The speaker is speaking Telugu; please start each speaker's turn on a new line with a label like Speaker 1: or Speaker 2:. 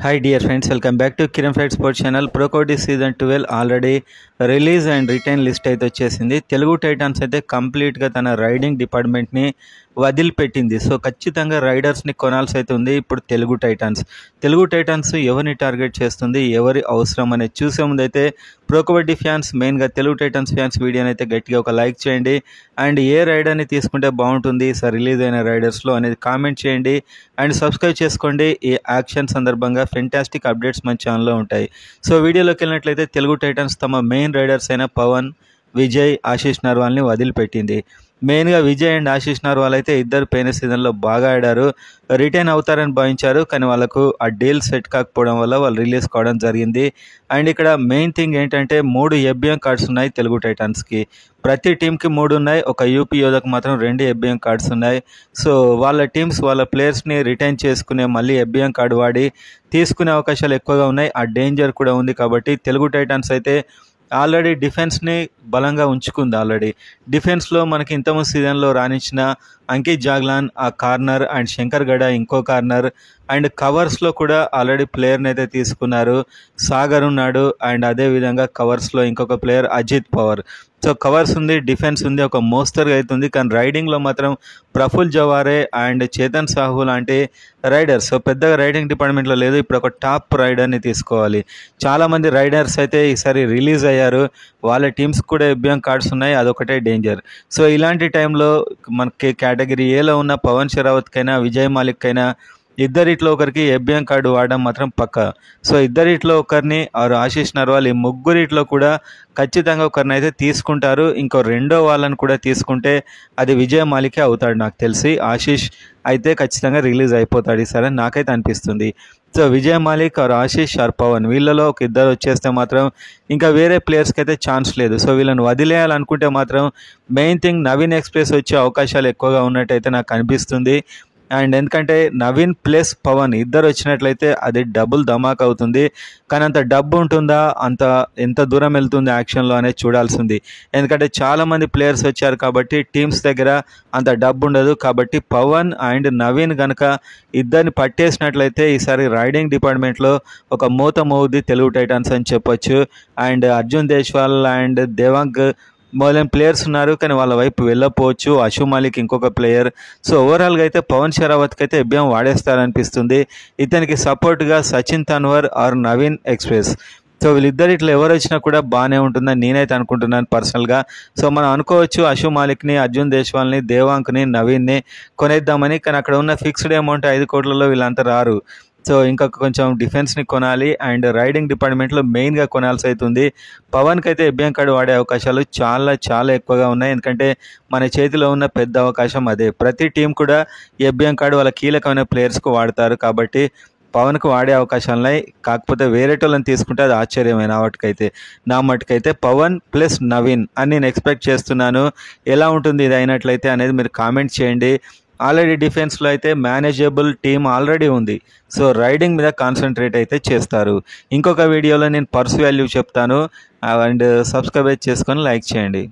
Speaker 1: Hi dear friends, welcome back to Kiran Flight Sports channel. Pro Kabaddi Season 12 already release and retain list అయితే వచ్చేసింది. తెలుగు టైటాన్స్ అయితే కంప్లీట్గా తన రైడింగ్ డిపార్ట్మెంట్ని వదిలిపెట్టింది. సో ఖచ్చితంగా రైడర్స్ని కొనాల్సి అయితే ఉంది. ఇప్పుడు తెలుగు టైటాన్స్ ఎవరిని టార్గెట్ చేస్తుంది, ఎవరి అవసరం అనేది చూసే ముందు అయితే ప్రో కబడ్డీ ఫ్యాన్స్, మెయిన్గా తెలుగు టైటాన్స్ ఫ్యాన్స్ వీడియోని అయితే గట్టిగా ఒక లైక్ చేయండి. అండ్ ఏ రైడర్ని తీసుకుంటే బాగుంటుంది సార్ రిలీజ్ అయిన రైడర్స్లో అనేది కామెంట్ చేయండి. అండ్ సబ్స్క్రైబ్ చేసుకోండి. ఈ యాక్షన్ సందర్భంగా ఫెంటాస్టిక్ అప్డేట్స్ మన ఛానల్లో ఉంటాయి. సో వీడియోలోకి వెళ్ళినట్లయితే తెలుగు టైటాన్స్ తమ మెయిన్ రైడర్స్ అయిన పవన్, విజయ్, ఆశీష్ నర్వాల్ని వదిలిపెట్టింది. మెయిన్గా విజయ్ అండ్ ఆశీష్ నర్వాల్ అయితే ఇద్దరు పోయిన సీజన్లో బాగా ఆడారు, రిటైన్ అవుతారని భావించారు. కానీ వాళ్ళకు ఆ డీల్ సెట్ కాకపోవడం వల్ల వాళ్ళు రిలీజ్ కావడం జరిగింది. అండ్ ఇక్కడ మెయిన్ థింగ్ ఏంటంటే 3 FBM కార్డ్స్ ఉన్నాయి తెలుగు టైటాన్స్కి. ప్రతి టీంకి 3 ఉన్నాయి, ఒక యూపీ యోధకు మాత్రం 2 FBM కార్డ్స్ ఉన్నాయి. సో వాళ్ళ టీమ్స్ వాళ్ళ ప్లేయర్స్ని రిటైన్ చేసుకునే మళ్ళీ FBM కార్డు వాడి తీసుకునే అవకాశాలు ఎక్కువగా ఉన్నాయి. ఆ డేంజర్ కూడా ఉంది. కాబట్టి తెలుగు టైటాన్స్ అయితే ఆల్రెడీ డిఫెన్స్ని బలంగా ఉంచుకుంది. డిఫెన్స్లో మనకి ఇంతకుముందు సీజన్లో రాణించిన అంకిత్ జాగ్లాన్ ఆ కార్నర్, అండ్ శంకర్ గడ ఇంకో కార్నర్, అండ్ కవర్స్లో కూడా ఆల్రెడీ ప్లేయర్ని అయితే తీసుకున్నారు. సాగర్ ఉన్నాడు, అండ్ అదేవిధంగా కవర్స్లో ఇంకొక player Ajit Pawar. So covers ఉంది, డిఫెన్స్ ఉంది, ఒక మోస్తరుగా అవుతుంది. కానీ రైడింగ్లో మాత్రం ప్రఫుల్ జవారే అండ్ చేతన్ సాహు లాంటి రైడర్స్ సో పెద్దగా రైడింగ్ డిపార్ట్మెంట్లో లేదు. ఇప్పుడు ఒక టాప్ రైడర్ని తీసుకోవాలి. చాలామంది రైడర్స్ అయితే ఈసారి రిలీజ్ అయ్యారు, వాళ్ళ టీమ్స్ కూడా FBM కార్డ్స్ ఉన్నాయి, అదొకటే డేంజర్. సో ఇలాంటి టైంలో మనకి కేటగిరీ ఏలో ఉన్న పవన్ షెరావత్కైనా విజయ్ మాలిక్కైనా ఇద్దరిట్లో ఒకరికి FBM కార్డు వాడడం మాత్రం పక్క. సో ఇద్దరిట్లో ఒకరిని ఆరు ఆశీష్ నర్వాల్, ఈ ముగ్గురిట్లో కూడా ఖచ్చితంగా ఒకరిని అయితే తీసుకుంటారు. ఇంకో రెండో వాళ్ళని కూడా తీసుకుంటే అది విజయ్ మాలికే అవుతాడు నాకు తెలిసి. ఆశీష్ అయితే ఖచ్చితంగా రిలీజ్ అయిపోతాడు ఈసారి నాకైతే అనిపిస్తుంది. So Vijay Malik or Ashish or Pavan వీళ్ళలో ఒక ఇద్దరు వచ్చేస్తే మాత్రం ఇంకా వేరే ప్లేయర్స్కి అయితే ఛాన్స్ లేదు. సో వీళ్ళని వదిలేయాలనుకుంటే మాత్రం మెయిన్ థింగ్ నవీన్ ఎక్స్ప్రెస్ వచ్చే అవకాశాలు ఎక్కువగా ఉన్నట్టయితే నాకు అనిపిస్తుంది. అండ్ ఎందుకంటే నవీన్ ప్లస్ పవన్ ఇద్దరు వచ్చినట్లయితే అది డబుల్ ధమాక్ అవుతుంది. కానీ అంత డబ్బు ఉంటుందా, ఎంత దూరం వెళ్తుంది యాక్షన్లో అనేది చూడాల్సింది. ఎందుకంటే చాలామంది ప్లేయర్స్ వచ్చారు కాబట్టి టీమ్స్ దగ్గర అంత డబ్బు ఉండదు. కాబట్టి పవన్ అండ్ నవీన్ కనుక ఇద్దరిని పట్టేసినట్లయితే ఈసారి రైడింగ్ డిపార్ట్మెంట్లో ఒక మూత మోగుద్ది తెలుగు టైటాన్స్ అని చెప్పొచ్చు. అండ్ అర్జున్ దేశ్వాల్ అండ్ దేవాంగ్ మొదలైన ప్లేయర్స్ ఉన్నారు, కానీ వాళ్ళ వైపు వెళ్ళకపోవచ్చు. అషు మాలిక్ ఇంకొక ప్లేయర్. సో ఓవరాల్గా అయితే పవన్ షెరావత్కి అయితే FBM వాడేస్తారనిపిస్తుంది. ఇతనికి సపోర్ట్గా Sachin Tanwar or Naveen express. So వీళ్ళిద్దరు ఇట్లా ఎవరు వచ్చినా కూడా బాగానే ఉంటుందని నేనైతే అనుకుంటున్నాను పర్సనల్గా. సో మనం అనుకోవచ్చు అషు మాలిక్ని, అర్జున్ దేశ్వాల్ని, దేవాంక్ని, నవీన్ని కొనేద్దామని. కానీ అక్కడ ఉన్న ఫిక్స్డ్ అమౌంట్ 5 కోట్లలో వీళ్ళంతా రారు. సో ఇంకా కొంచెం డిఫెన్స్ని కొనాలి అండ్ రైడింగ్ డిపార్ట్మెంట్లో మెయిన్గా కొనాల్సి అవుతుంది. పవన్కి అయితే FBM కార్డు వాడే అవకాశాలు చాలా చాలా ఎక్కువగా ఉన్నాయి. ఎందుకంటే మన చేతిలో ఉన్న పెద్ద అవకాశం అదే. ప్రతి టీం కూడా FBM కార్డు వాళ్ళ కీలకమైన ప్లేయర్స్కు వాడతారు. కాబట్టి పవన్కు వాడే అవకాశాలు ఉన్నాయి. కాకపోతే వేరేటోళ్ళని తీసుకుంటే అది ఆశ్చర్యమైన వాటికైతే. నా మటుకైతే పవన్ ప్లస్ నవీన్ అని నేను ఎక్స్పెక్ట్ చేస్తున్నాను. ఎలా ఉంటుంది ఇది అయినట్లయితే అనేది మీరు కామెంట్ చేయండి. ఆల్రెడీ డిఫెన్స్లో అయితే మేనేజబుల్ టీమ్ ఆల్రెడీ ఉంది. సో రైడింగ్ మీద కాన్సన్ట్రేట్ అయితే చేస్తారు. ఇంకొక వీడియోలో నేను పర్స్ వాల్యూ చెప్తాను. అండ్ సబ్స్క్రైబ్ చేసుకొని లైక్ చేయండి.